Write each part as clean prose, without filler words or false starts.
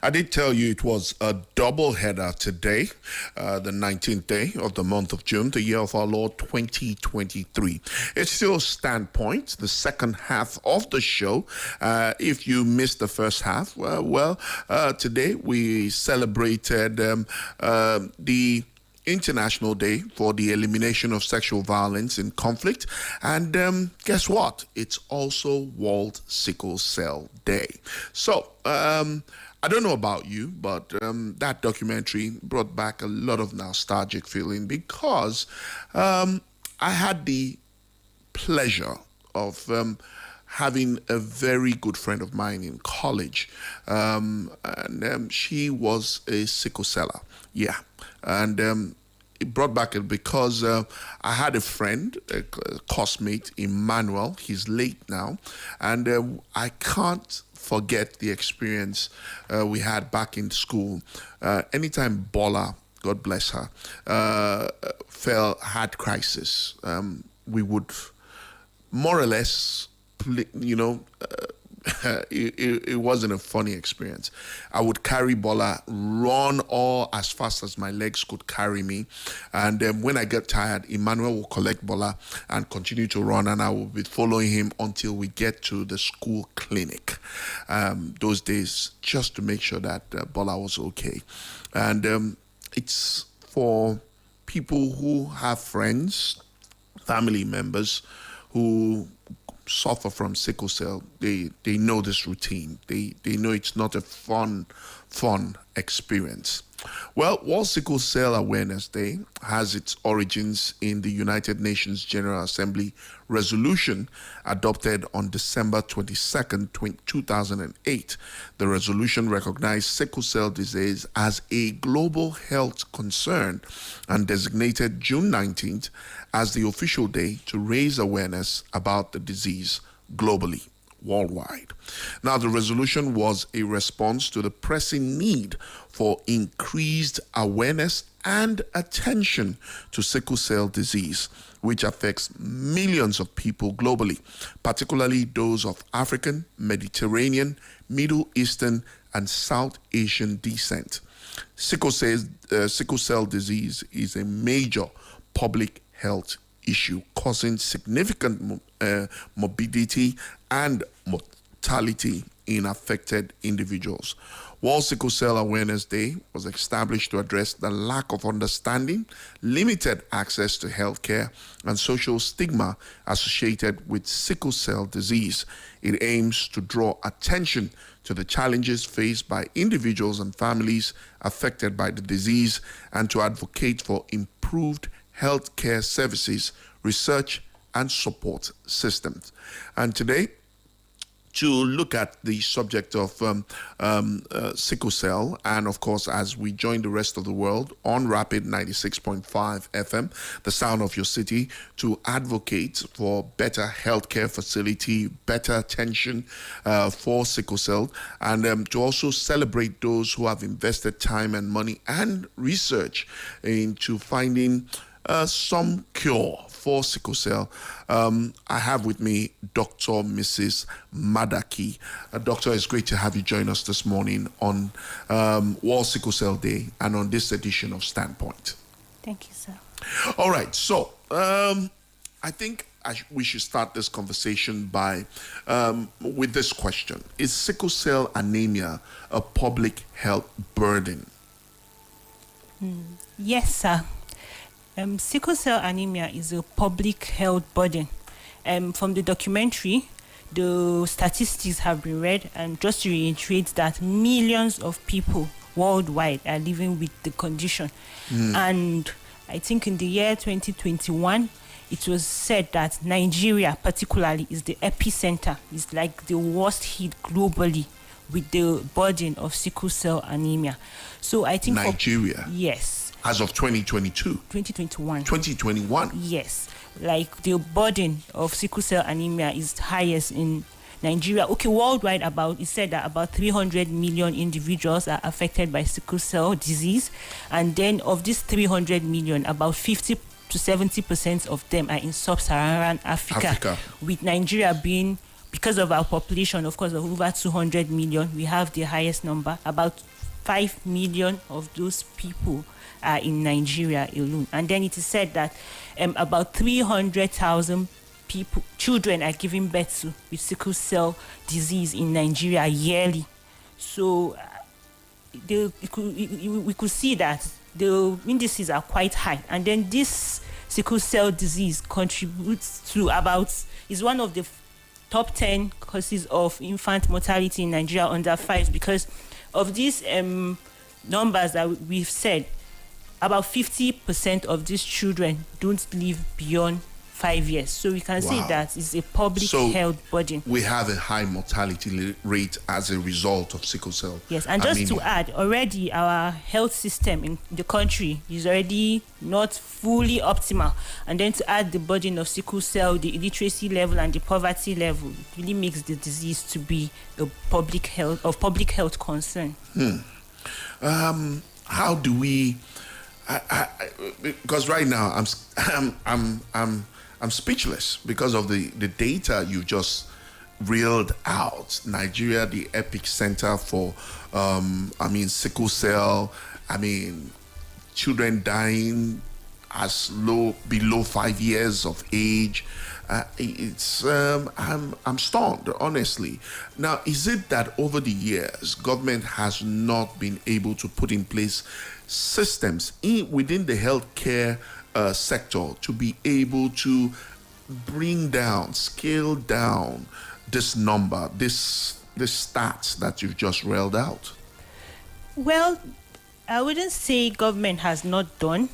I did tell you it was a double header today, the 19th day of the month of June, the year of our Lord 2023. It's still Standpoint, the second half of the show. If you missed the first half, today we celebrated the International Day for the Elimination of Sexual Violence in Conflict. And guess what? It's also World Sickle Cell Day. So, I don't know about you, but that documentary brought back a lot of nostalgic feeling because I had the pleasure of having a very good friend of mine in college. And she was a sickle celler. Yeah. And it brought back it because I had a friend, a classmate, Emmanuel. He's late now. And I can't forget the experience we had back in school. Anytime Bola, God bless her, had crisis, we would more or less, it wasn't a funny experience. I would carry Bola, run all as fast as my legs could carry me, and then when I get tired, Emmanuel will collect Bola and continue to run, and I will be following him until we get to the school clinic. Those days, just to make sure that Bola was okay. And it's for people who have friends, family members who suffer from sickle cell. They know this routine. They know it's not a fun experience. Well, World Sickle Cell Awareness Day has its origins in the United Nations General Assembly resolution adopted on December 22nd, 2008. The resolution recognized sickle cell disease as a global health concern and designated June 19th as the official day to raise awareness about the disease globally, worldwide. Now, the resolution was a response to the pressing need for increased awareness and attention to sickle cell disease, which affects millions of people globally, particularly those of African, Mediterranean, Middle Eastern, and South Asian descent. Sickle cell disease is a major public health issue, causing significant morbidity and mortality in affected individuals. World Sickle Cell Awareness Day was established to address the lack of understanding, limited access to healthcare, and social stigma associated with sickle cell disease. It aims to draw attention to the challenges faced by individuals and families affected by the disease and to advocate for improved healthcare services, research, and support systems. And today, to look at the subject of sickle cell, and of course, as we join the rest of the world on Rapid 96.5 FM, the sound of your city, to advocate for better healthcare facility, better attention for sickle cell, and to also celebrate those who have invested time and money and research into finding some cure for sickle cell. I have with me Dr. Mrs. Madaki. Doctor, it's great to have you join us this morning on World Sickle Cell Day and on this edition of Standpoint. Thank you, sir. All right, so I think we should start this conversation by with this question. Is sickle cell anemia a public health burden? Yes, sir. Sickle cell anemia is a public health burden. From the documentary, the statistics have been read, and just to reiterate that millions of people worldwide are living with the condition. And I think in the year 2021, it was said that Nigeria particularly is the epicenter, is like the worst hit globally with the burden of sickle cell anemia. So I think Nigeria? Yes. As of 2022? 2021. 2021? Yes. Like the burden of sickle cell anemia is highest in Nigeria. Okay, worldwide it said that about 300 million individuals are affected by sickle cell disease. And then of these 300 million, about 50 to 70% of them are in sub-Saharan Africa. With Nigeria being, because of our population, of course, of over 200 million, we have the highest number, about 5 million of those people are in Nigeria alone. And then it is said that about 300,000 children are giving birth to with sickle cell disease in Nigeria yearly. So we could see that the indices are quite high. And then this sickle cell disease contributes to is one of the top 10 causes of infant mortality in Nigeria under 5, because of these numbers that we've said, about 50% of these children don't live beyond 5 years. So we can say that it's a public health burden. We have a high mortality rate as a result of sickle cell. Yes, and just to add, already our health system in the country is already not fully optimal. And then to add the burden of sickle cell, the illiteracy level and the poverty level, it really makes the disease to be a public health concern. How do we? Because right now I'm speechless because of the data you just reeled out. Nigeria, the epic center for sickle cell. Children dying below 5 years of age. I'm stunned, honestly. Now, is it that over the years government has not been able to put in place systems within the healthcare sector to be able to scale down this number, this stats that you've just railed out? Well, I wouldn't say government has not done,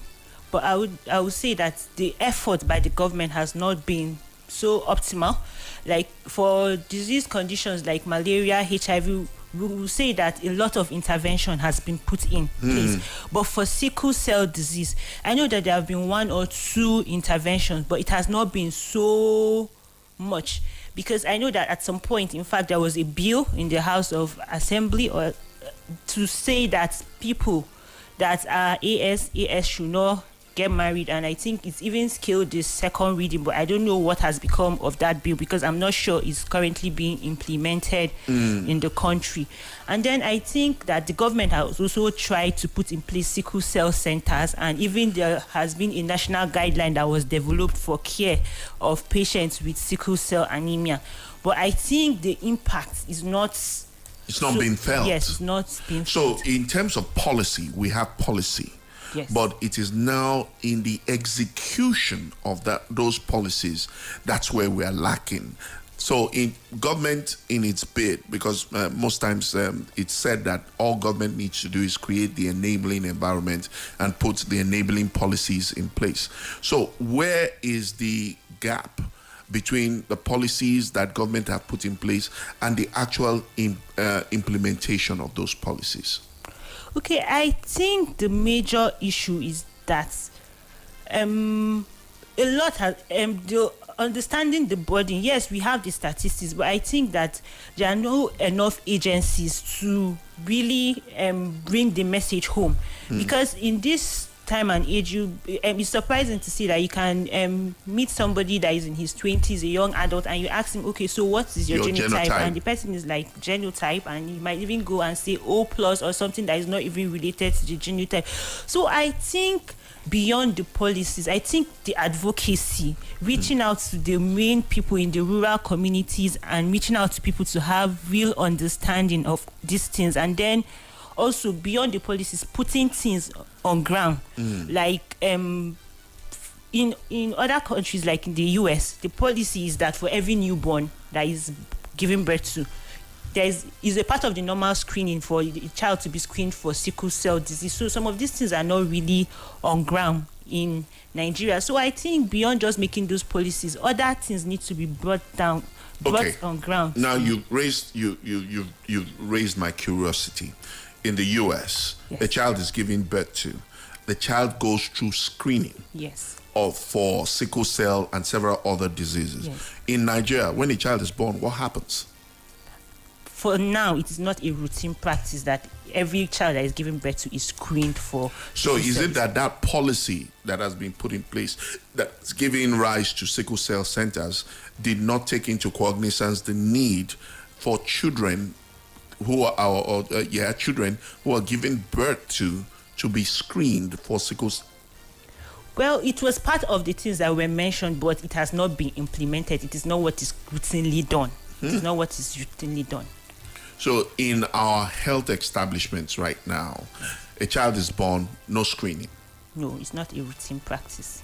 but I would say that the effort by the government has not been so optimal. Like for disease conditions like malaria, HIV, we will say that a lot of intervention has been put in place. But for sickle cell disease, I know that there have been 1 or 2 interventions, but it has not been so much, because I know that at some point, in fact, there was a bill in the House of Assembly to say that people that are AS should not get married, and I think it's even scaled this second reading, but I don't know what has become of that bill, because I'm not sure it's currently being implemented in the country. And then I think that the government has also tried to put in place sickle cell centers, and even there has been a national guideline that was developed for care of patients with sickle cell anemia. But I think the impact is not... It's not being felt. Yes, it's not being felt. felt. So in terms of policy, we have policy. Yes. But it is now in the execution of those policies that's where we are lacking. So in government, in its bid, because most times it's said that all government needs to do is create the enabling environment and put the enabling policies in place. So where is the gap between the policies that government have put in place and the actual implementation of those policies? Okay, I think the major issue is that a lot has understanding the burden. Yes, we have the statistics, but I think that there are not enough agencies to really bring the message home. Because in this time and age, it's surprising to see that you can meet somebody that is in his 20s, a young adult, and you ask him, okay, so what is your genotype? And the person is like genotype, and you might even go and say O+ or something that is not even related to the genotype. So I think beyond the policies, I think the advocacy, reaching out to the main people in the rural communities and reaching out to people to have real understanding of these things, and then also beyond the policies, putting things on ground. Like in other countries, like in the US, the policy is that for every newborn that is giving birth to, is a part of the normal screening for the child to be screened for sickle cell disease. So some of these things are not really on ground in Nigeria. So I think beyond just making those policies, other things need to be brought on ground. Now you raised my curiosity. In the US, yes, a child is giving birth to, the child goes through screening, yes, for sickle cell and several other diseases. Yes. In Nigeria, when a child is born, what happens? For now, it is not a routine practice that every child that is giving birth to is screened for. So is it that policy that has been put in place that's giving rise to sickle cell centers did not take into cognizance the need for children who are children who are given birth to be screened for sickle cell? Well, it was part of the things that were mentioned, but it has not been implemented. It is not what is routinely done. It is not what is routinely done. So in our health establishments right now, a child is born, no screening. No, it's not a routine practice.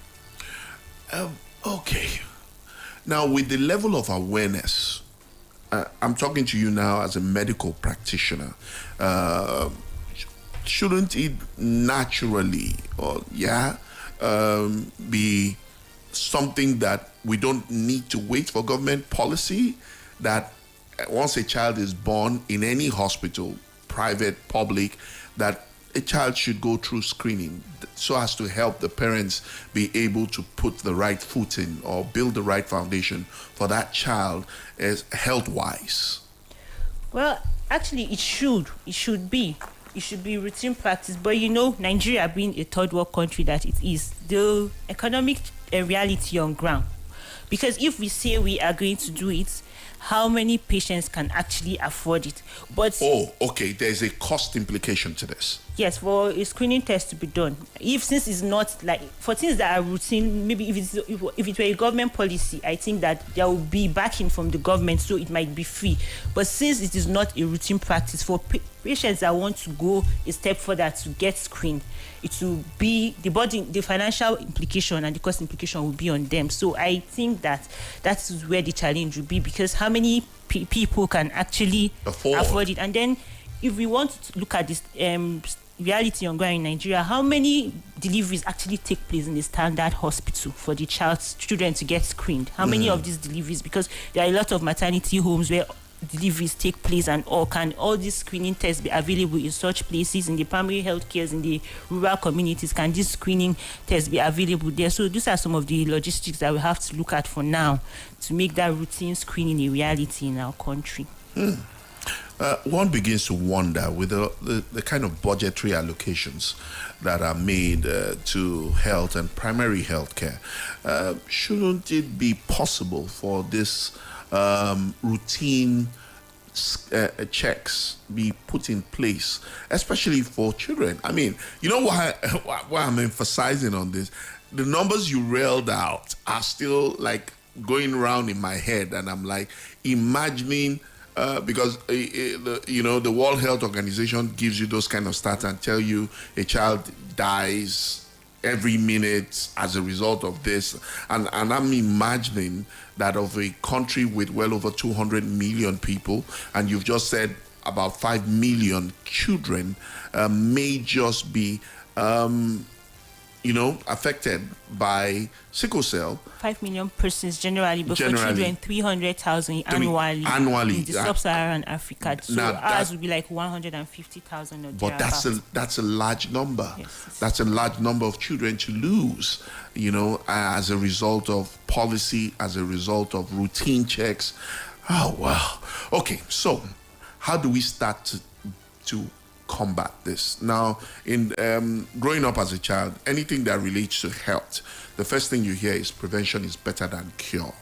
Okay. Now, with the level of awareness, I'm talking to you now as a medical practitioner. Shouldn't it naturally, be something that we don't need to wait for government policy? That once a child is born in any hospital, private, public, that a child should go through screening so as to help the parents be able to put the right footing or build the right foundation for that child as health-wise? Well, actually, it should be routine practice. But Nigeria being a third world country that it is, the economic reality on ground. Because if we say we are going to do it, how many patients can actually afford it? But there's a cost implication to this. Yes, for a screening test to be done. Since it's not like for things that are routine, maybe if it were a government policy, I think that there will be backing from the government, so it might be free. But since it is not a routine practice for patients that want to go a step further to get screened, it will be the financial implication and the cost implication will be on them. So I think that is where the challenge will be, because how many people can actually afford it? And then if we want to look at this reality on ground in Nigeria, how many deliveries actually take place in the standard hospital for the children to get screened? How many of these deliveries? Because there are a lot of maternity homes where deliveries take place, and can all these screening tests be available in such places, in the primary health cares, in the rural communities? Can these screening tests be available there? So these are some of the logistics that we have to look at for now to make that routine screening a reality in our country. One begins to wonder with the kind of budgetary allocations that are made to health and primary health care. Shouldn't it be possible for this routine checks be put in place, especially for children? I mean, you know why I'm emphasizing on this? The numbers you railed out are still like going around in my head, and I'm like imagining. Because the World Health Organization gives you those kind of stats and tell you a child dies every minute as a result of this, and I'm imagining that of a country with well over 200 million people, and you've just said about 5 million children may just be affected by sickle cell. 5 million persons generally, but for children, 300,000 annually in the sub-Saharan Africa. So ours would be like 150,000 or but that's a large number. Yes. That's a large number of children to lose, as a result of policy, as a result of routine checks. Oh, wow. Okay, so how do we start to combat this? Now, in growing up as a child, anything that relates to health, the first thing you hear is prevention is better than cure.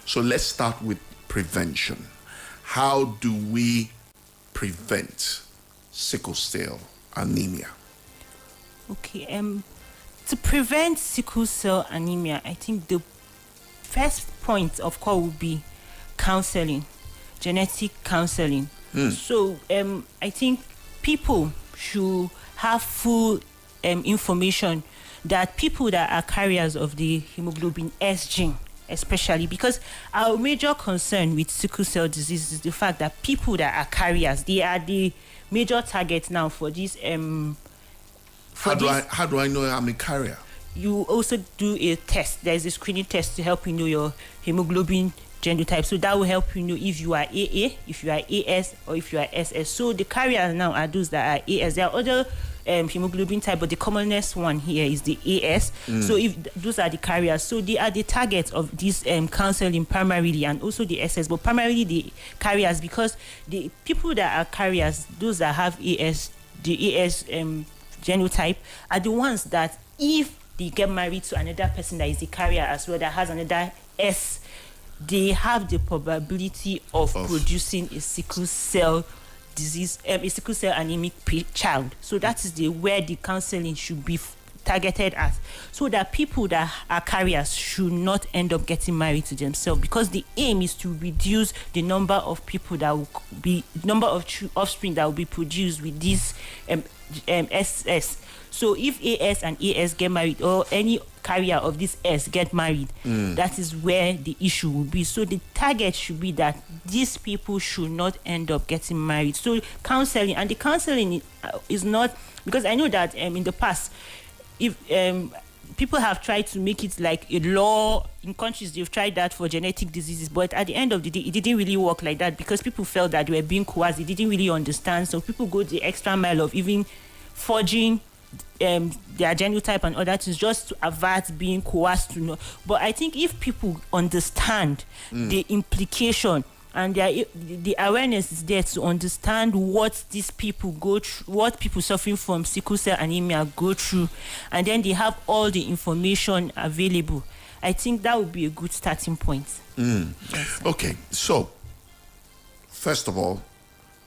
So let's start with prevention. How do we prevent sickle cell anemia? Okay, to prevent sickle cell anemia, I think the first point of call would be counseling, genetic counseling. So I think people should have full information that people that are carriers of the hemoglobin S gene, especially because our major concern with sickle cell disease is the fact that people that are carriers, they are the major target now for this. How do I know I'm a carrier? You also do a test. There's a screening test to help you know your hemoglobin genotype. So that will help you know if you are AA, if you are AS, or if you are SS. So the carriers now are those that are AS. There are other hemoglobin type, but the commonest one here is the AS. So if those are the carriers, so they are the target of this counseling primarily, and also the SS, but primarily the carriers, because the people that are carriers, those that have AS, the AS genotype, are the ones that if they get married to another person that is a carrier as well, that has another S, they have the probability of producing a sickle cell disease, a sickle cell anemic child. So that is where the counseling should be targeted at, so that people that are carriers should not end up getting married to themselves, because the aim is to reduce the number of people that will be number of offspring that will be produced with this SS. So if AS and AS get married, or any carrier of this S get married, that is where the issue will be. So the target should be that these people should not end up getting married. So counseling, and the counseling is not, because I know that in the past, if people have tried to make it like a law in countries, they've tried that for genetic diseases, but at the end of the day, it didn't really work like that, because people felt that they were being coerced. They didn't really understand. So people go the extra mile of even forging their genotype and other things just to avert being coerced to know. But I think if people understand the implication, and the awareness is there to understand what these people go through, what people suffering from sickle cell anemia go through, and then they have all the information available, I think that would be a good starting point. Yes. Okay, so first of all,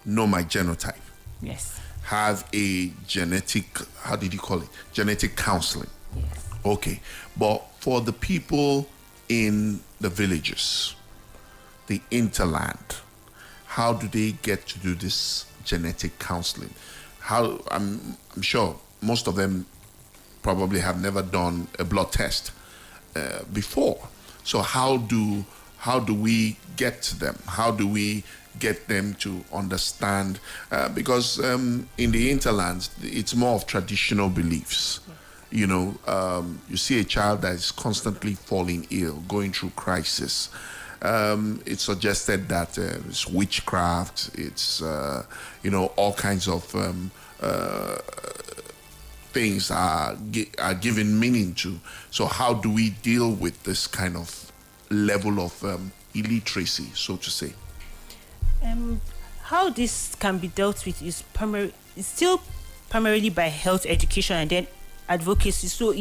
know my genotype. Yes. Have a genetic, how did you call it? Genetic counseling. Yes. Okay, but for the people in the villages, the interland, how do they get to do this genetic counseling? How, I'm sure most of them probably have never done a blood test before. So how do we get to them? How do we get them to understand? Because in the interlands, it's more of traditional beliefs. You know, you see a child that is constantly falling ill, going through crisis. It's suggested that it's witchcraft, it's, all kinds of things are given meaning to. So how do we deal with this kind of level of illiteracy, so to say? How this can be dealt with is still primarily by health education and then advocacy. So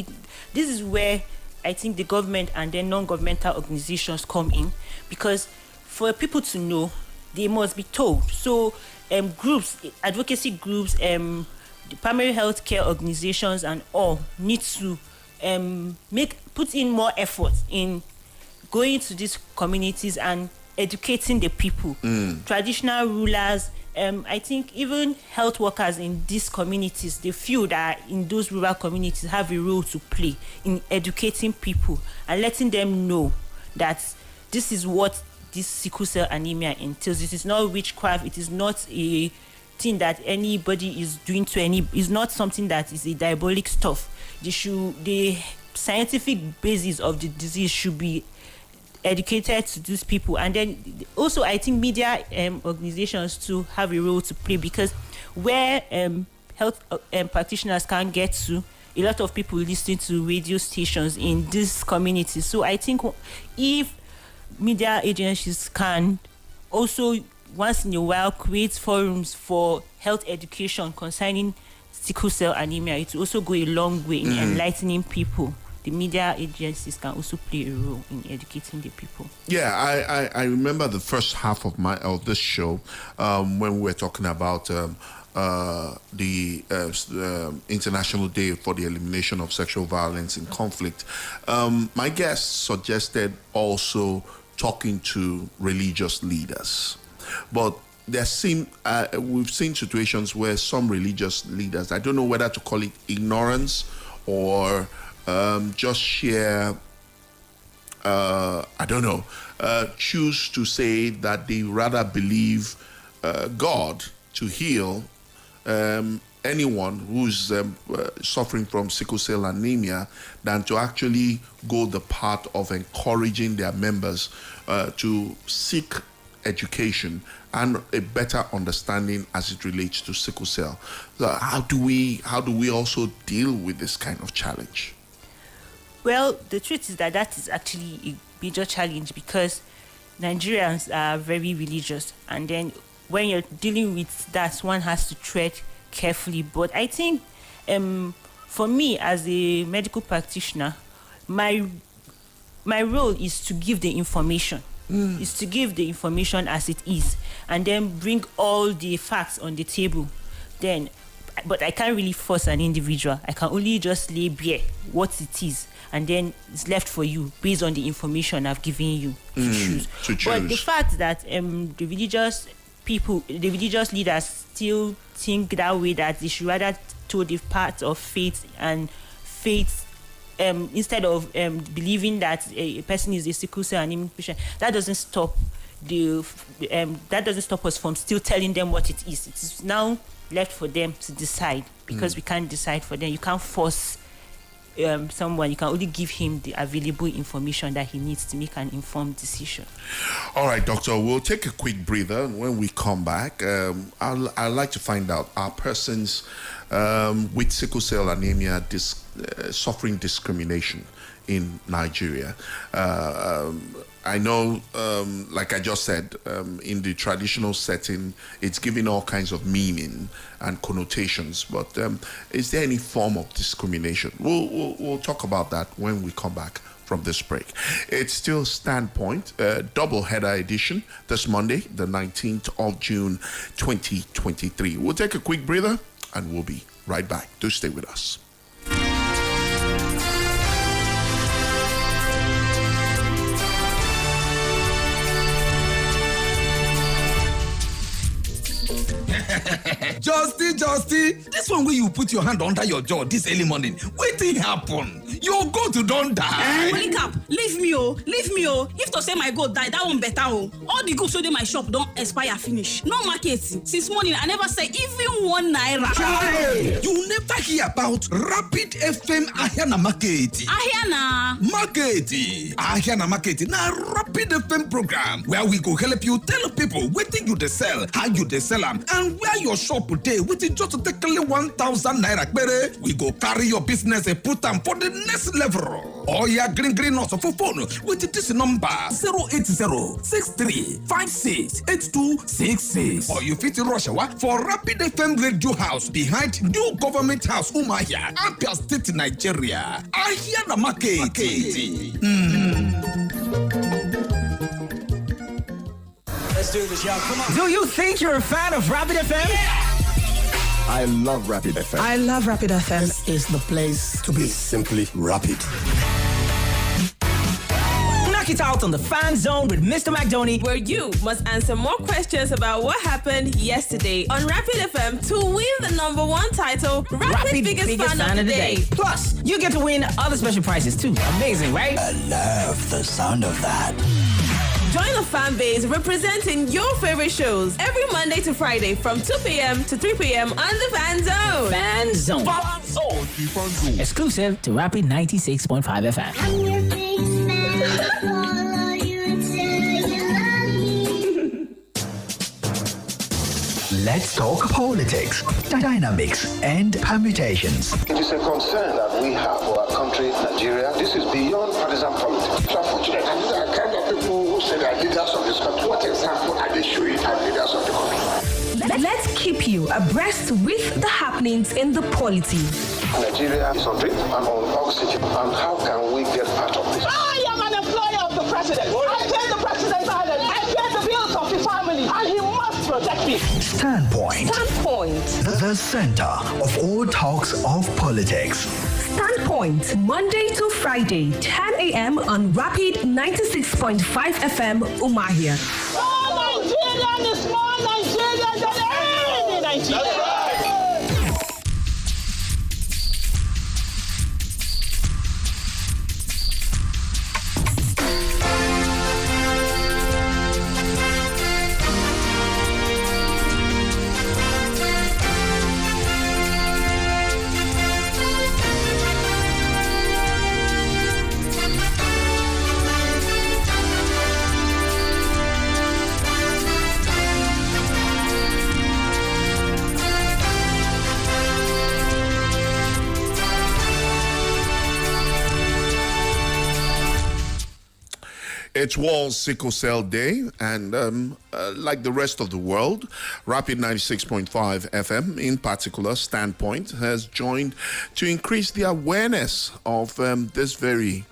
this is where I think the government and then non-governmental organizations come in, because for people to know, they must be told. So groups, advocacy groups, the primary health care organizations and all need to put in more effort in going to these communities and educating the people, traditional rulers. I think even health workers in these communities, they feel that in those rural communities have a role to play in educating people and letting them know that this is what this sickle cell anemia entails. It is not witchcraft. It is not a thing that anybody is doing to any. It's not something that is a diabolic stuff. The scientific basis of the disease should be educated to these people. And then also I think media organizations to have a role to play, because where health practitioners can't get to, a lot of people listen to radio stations in these communities. So I think if media agencies can also once in a while create forums for health education concerning sickle cell anemia, it will also go a long way in enlightening people. The media agencies can also play a role in educating the people. Yeah, I remember the first half of this show when we were talking about the International Day for the Elimination of Sexual Violence in Conflict. My guest suggested also talking to religious leaders, but we've seen situations where some religious leaders, I don't know whether to call it ignorance or just share, choose to say that they rather believe God to heal anyone who's suffering from sickle cell anemia than to actually go the path of encouraging their members to seek education and a better understanding as it relates to sickle cell. So how do we also deal with this kind of challenge? Well, the truth is that is actually a major challenge, because Nigerians are very religious, and then when you're dealing with that, one has to tread carefully. But I think for me as a medical practitioner, my role is to give the information. is to give the information as it is and then bring all the facts on the table. But I can't really force an individual. I can only just lay bare what it is, and then it's left for you based on the information I've given you to choose. But the fact that the religious leaders still think that way, that they should rather to the path of faith instead of believing that a person is a sickle cell anemia patient, that doesn't stop us from still telling them what it is. It is now left for them to decide, because we can't decide for them. You can't force someone. You can only give him the available information that he needs to make an informed decision. All right, doctor, we'll take a quick breather. When we come back, I'd like to find out, are persons with sickle cell anemia suffering discrimination in Nigeria? I know, like I just said, in the traditional setting, it's given all kinds of meaning and connotations, but is there any form of discrimination? We'll talk about that when we come back from this break. It's still Standpoint, double header edition this Monday, the 19th of June, 2023. We'll take a quick breather and we'll be right back. Do stay with us. Justy, this one where you put your hand under your jaw this early morning, wetin happen? Your goat don die. Wake up, leave me oh. If to say my goat die, that one better oh. All the goods wey dey my shop don expire finish. No market. Since morning I never say even 1 naira. Hey, you never hear about Rapid FM Ahiana Market? Ahiana Market na Rapid FM program where we go help you tell people wetin you dey sell, how you dey sell am, and where your shop dey with just take only 1,000 naira pere. We go carry your business and put am for the next level. Oh yeah, green us for phone with this number 08063568266. Or you fit rush for Rapid FM Radio House behind New Government House Umuahia, Abia State, Nigeria. Ahiana Market. Let's do this, y'all. Come on. Do you think you're a fan of Rapid FM? Yeah! I love Rapid FM. I love Rapid FM. This is the place to be. Simply Rapid. Knock it out on the Fan Zone with Mr. McDoney, where you must answer more questions about what happened yesterday on Rapid FM to win the #1 title, Rapid biggest fan of the day. Plus, you get to win other special prizes too. Amazing, right? I love the sound of that. Join the fan base representing your favorite shows every Monday to Friday from 2 p.m. to 3 p.m. on the Fan Zone. Fan Zone. Exclusive to Rapid 96.5 FM. I'm your big fan. Follow you and say you love me. Let's talk politics, dynamics, and permutations. It is a concern that we have for our country, Nigeria. This is beyond partisan politics. It's unfortunate. And these are the kind of people who say they are leaders of this country. What example are they showing as leaders of the country? Let's keep you abreast with the happenings in the polity. Nigeria is on drink and on oxygen. And how can we get out of this? I am an employer of the president. I pay the president's salary. I pay the bills of the family. And he must protect me. Standpoint. The center of all talks of politics. Standpoint, Monday to Friday, 10 a.m. on Rapid 96.5 FM, Umuahia. More Nigerian is more Nigerian than any Nigerian. It's World Sickle Cell Day, and like the rest of the world, Rapid 96.5 FM, in particular, Standpoint, has joined to increase the awareness of this very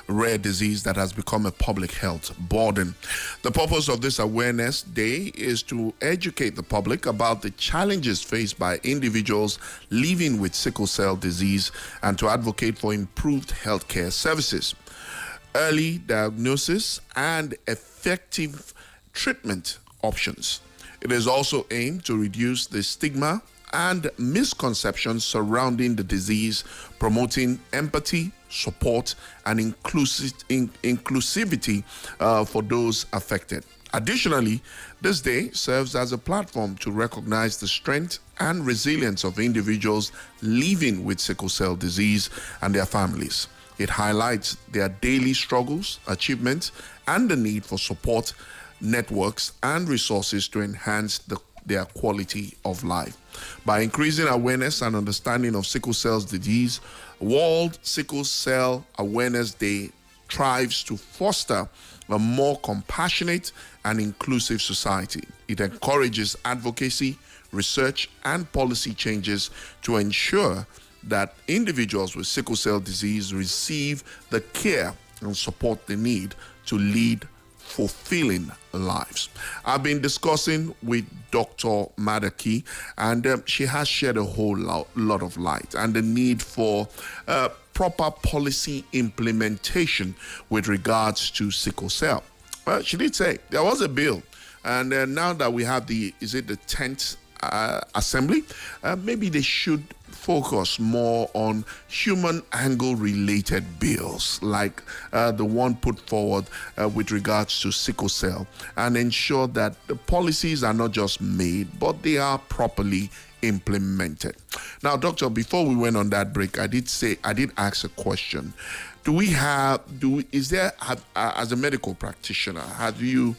rare disease that has become a public health burden. The purpose of this Awareness Day is to educate the public about the challenges faced by individuals living with sickle cell disease and to advocate for improved healthcare services, early diagnosis, and effective treatment options. It is also aimed to reduce the stigma and misconceptions surrounding the disease, promoting empathy, support, and inclusivity for those affected. Additionally, this day serves as a platform to recognize the strength and resilience of individuals living with sickle cell disease and their families. It highlights their daily struggles, achievements, and the need for support networks and resources to enhance their quality of life. By increasing awareness and understanding of sickle cell disease, World Sickle Cell Awareness Day strives to foster a more compassionate and inclusive society. It encourages advocacy, research, and policy changes to ensure that individuals with sickle cell disease receive the care and support they need to lead fulfilling lives. I've been discussing with Dr. Madaki, and she has shared a whole lot of light and the need for proper policy implementation with regards to sickle cell. She did say there was a bill, and now that we have the 10th assembly, maybe they should focus more on human angle related bills like the one put forward with regards to sickle cell, and ensure that the policies are not just made but they are properly implemented. Now, doctor, before we went on that break, I did ask a question. As a medical practitioner, have you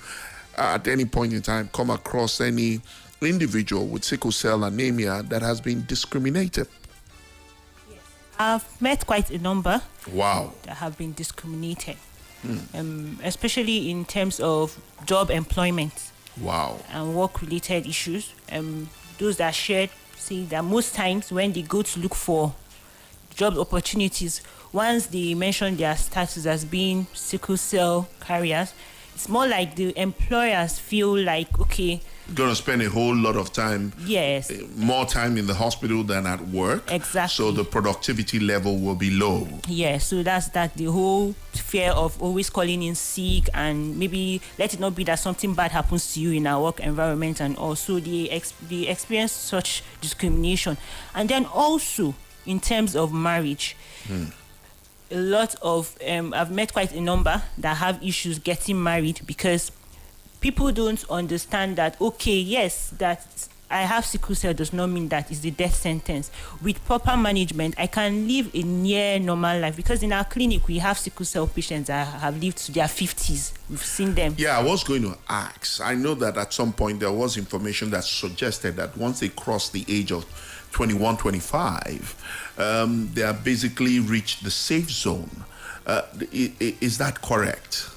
at any point in time come across any individual with sickle cell anemia that has been discriminated? Yes. I've met quite a number. Wow. That have been discriminated, especially in terms of job employment. Wow. And work-related issues. Those that shared say that most times when they go to look for job opportunities, once they mention their status as being sickle cell carriers, it's more like the employers feel like, okay, going to spend a whole lot of time, yes, more time in the hospital than at work. Exactly. So the productivity level will be low. Yeah, so that's the whole fear of always calling in sick, and maybe let it not be that something bad happens to you in our work environment, and also they experience such discrimination. And then also in terms of marriage, a lot of I've met quite a number that have issues getting married because people don't understand that, okay, yes, that I have sickle cell does not mean that it's the death sentence. With proper management, I can live a near normal life, because in our clinic, we have sickle cell patients that have lived to their 50s. We've seen them. Yeah, I was going to ask. I know that at some point there was information that suggested that once they cross the age of 21, 25, they are basically reached the safe zone. Is that correct?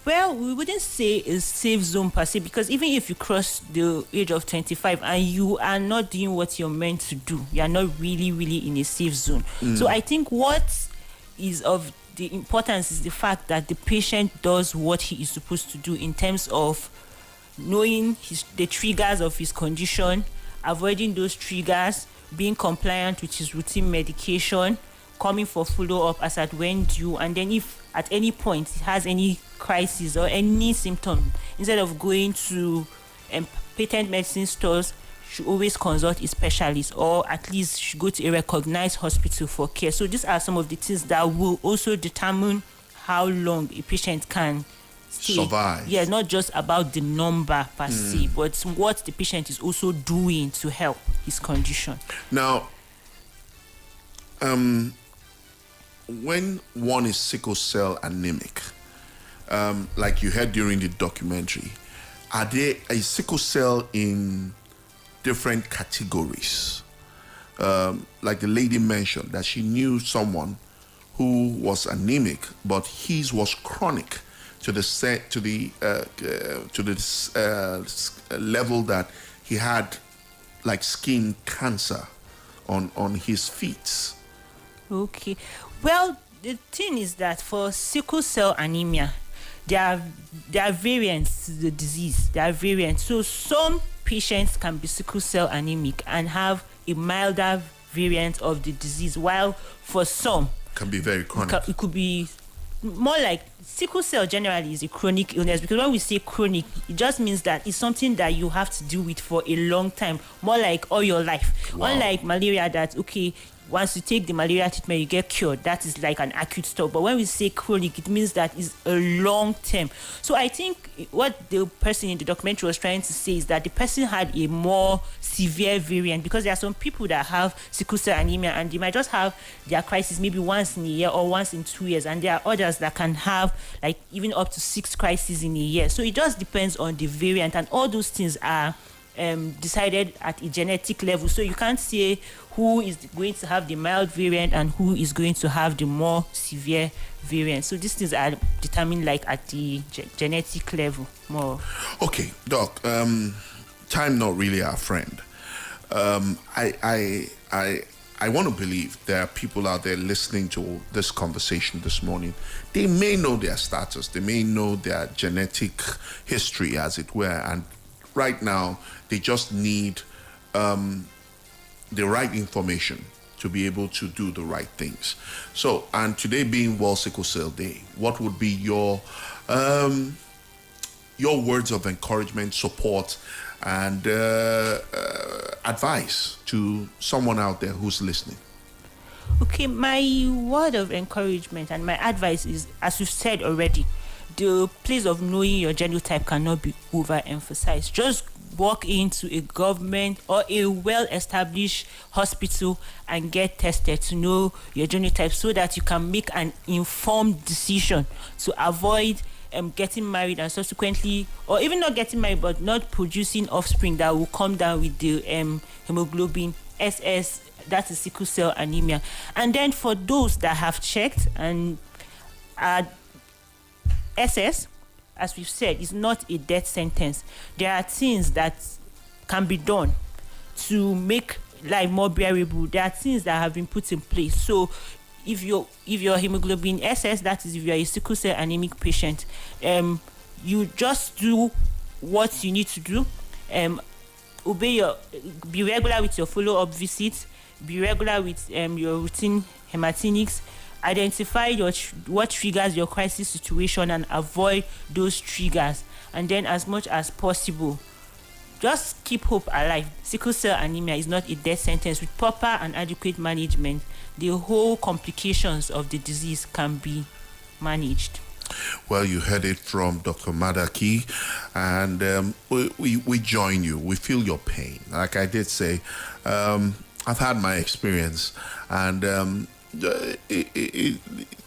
Well, we wouldn't say a safe zone per se, because even if you cross the age of 25 and you are not doing what you're meant to do, you are not really in a safe zone. So I think what is of the importance is the fact that the patient does what he is supposed to do in terms of knowing the triggers of his condition, avoiding those triggers, being compliant with his routine medication, coming for follow-up as at when due, and then if at any point he has any crisis or any symptom, instead of going to patent medicine stores, should always consult a specialist, or at least should go to a recognized hospital for care. So these are some of the things that will also determine how long a patient can survive. Yeah, not just about the number per se, but what the patient is also doing to help his condition. Now, when one is sickle cell anemic, like you heard during the documentary, are there a sickle cell in different categories? Like the lady mentioned that she knew someone who was anemic, but his was chronic. to the level that he had like skin cancer on his feet. Okay. Well, the thing is that for sickle cell anemia, there are variants to the disease. There are variants. So some patients can be sickle cell anemic and have a milder variant of the disease, while for some can be very chronic. It could be more like sickle cell generally is a chronic illness, because when we say chronic, it just means that it's something that you have to deal with for a long time, more like all your life. Wow. Unlike malaria, that once you take the malaria treatment, you get cured. That is like an acute stop. But when we say chronic, it means that it's a long term. So I think what the person in the documentary was trying to say is that the person had a more severe variant, because there are some people that have sickle cell anemia and they might just have their crisis maybe once in a year or once in 2 years, and there are others that can have like even up to 6 crises in a year. So it just depends on the variant, and all those things are decided at a genetic level. So you can't say who is going to have the mild variant and who is going to have the more severe variant. So these things are determined like at the genetic level more. Okay, Doc. Time not really our friend. I want to believe there are people out there listening to this conversation this morning. They may know their status. They may know their genetic history, as it were, and right now they just need the right information to be able to do the right things. So, and today being World Sickle Cell Day, what would be your words of encouragement, support, and advice to someone out there who's listening? Okay, my word of encouragement and my advice is, as you've said already, the place of knowing your genotype cannot be overemphasized. Just walk into a government or a well-established hospital and get tested to know your genotype, so that you can make an informed decision to avoid getting married and subsequently, or even not getting married, but not producing offspring that will come down with the hemoglobin SS, that is sickle cell anemia. And then for those that have checked and SS, as we've said, is not a death sentence. There are things that can be done to make life more bearable. There are things that have been put in place. So if your hemoglobin SS, that is if you're a sickle cell anemic patient, you just do what you need to do. Be regular with your follow-up visits. Be regular with your routine hematinics. Identify what triggers your crisis situation and avoid those triggers. And then, as much as possible, just keep hope alive. Sickle cell anemia is not a death sentence. With proper and adequate management, the whole complications of the disease can be managed. Well, you heard it from Dr. Madaki, and we join you. We feel your pain. Like I did say, I've had my experience, and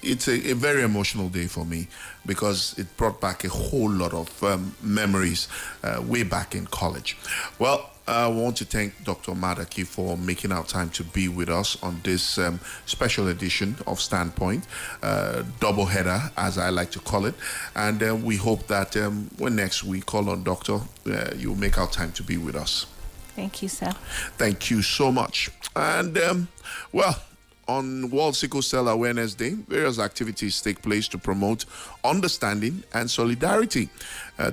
it's a very emotional day for me, because it brought back a whole lot of memories way back in college. Well, I want to thank Dr. Madaki for making our time to be with us on this special edition of Standpoint, double header, as I like to call it. And we hope that when next we call on Doctor, you'll make our time to be with us. Thank you, sir. Thank you so much. And, well, on World Sickle Cell Awareness Day, various activities take place to promote understanding and solidarity.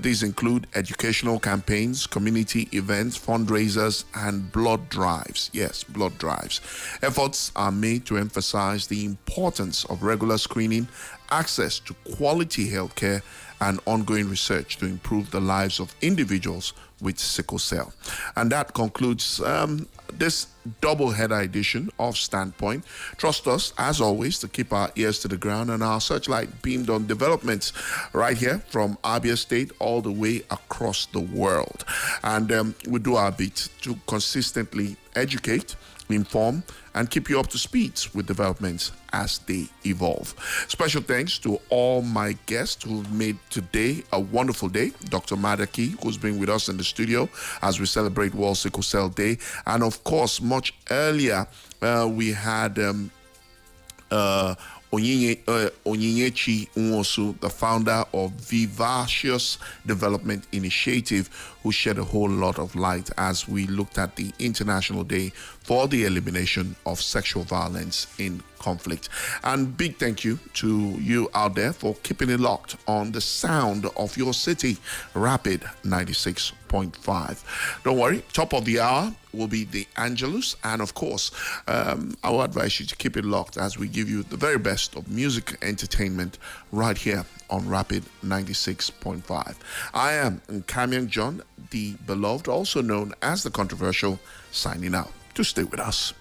These include educational campaigns, community events, fundraisers, and blood drives. Yes, blood drives. Efforts are made to emphasize the importance of regular screening, access to quality healthcare, and ongoing research to improve the lives of individuals with sickle cell. And that concludes this double-header edition of Standpoint. Trust us, as always, to keep our ears to the ground and our searchlight beamed on developments right here from Abia State all the way across the world. And we do our bit to consistently educate, inform, and keep you up to speed with developments as they evolve. Special thanks to all my guests who've made today a wonderful day. Dr. Madaki, who's been with us in the studio as we celebrate World Sickle Cell Day. And of course, much earlier, we had Onyinyechi Nwosu, the founder of Vivacious Development Initiative, who shed a whole lot of light as we looked at the International Day for the Elimination of Sexual Violence in Conflict. And big thank you to you out there for keeping it locked on the sound of your city, Rapid 96.5. Don't worry, top of the hour will be the Angelus, and of course, I will advise you to keep it locked as we give you the very best of music entertainment right here on Rapid 96.5. I am Nkamiang John, the beloved, also known as the controversial, signing out. To stay with us.